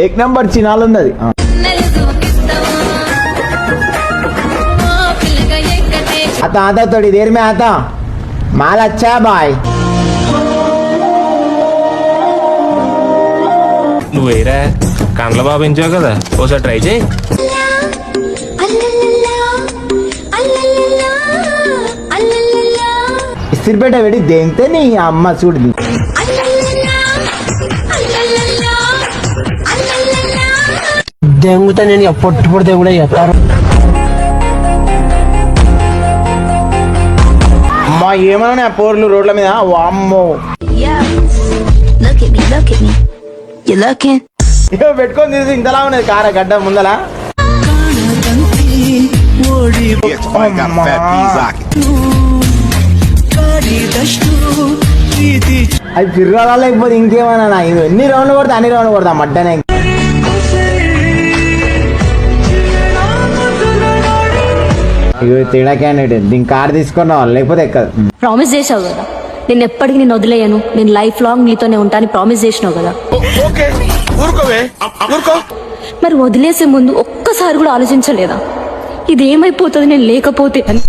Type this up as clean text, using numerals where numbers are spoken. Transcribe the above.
ఏక్ number చినాలు ఉంది అది. आता आता थोड़ी देर में आता माल अच्छा है भाई. నువ్వేరా కండ్ల బాబు ఎంచావు కదా ఒకసారి ట్రై చేయి. ఇస్తిరిపేట పెట్టి దేంతే నీ అమ్మ చూడు. దెంగుతా నేను పొట్టు పొడితే కూడా చెప్తారు. అమ్మా ఏమన్నా పోర్లు రోడ్ల మీద వామ్మో పెట్టుకొని తీసి ఇంతలా ఉన్నది కార గడ్డ ముందల. అది తిరగాలా లేకపోతే ఇంకేమన్నా ఎన్ని రౌండ్లు కొడతా అన్ని రౌండ్లు కొడతా మడ్డనే. తేడా క్యాండిడేట్ దీని కార్ తీసుకున్నా లేకపోతే ఎక్కదు. ప్రామిస్ చేసావు కదా నేను ఎప్పటికీ నేను వదిలేయను, నేను లైఫ్ లాంగ్ నీతోనే ఉంటాను ప్రామిస్ చేసినావు కదా. మరి వదిలేసే ముందు ఒక్కసారి కూడా ఆలోచించలేదా ఇది ఏమైపోతుంది నేను లేకపోతే అని?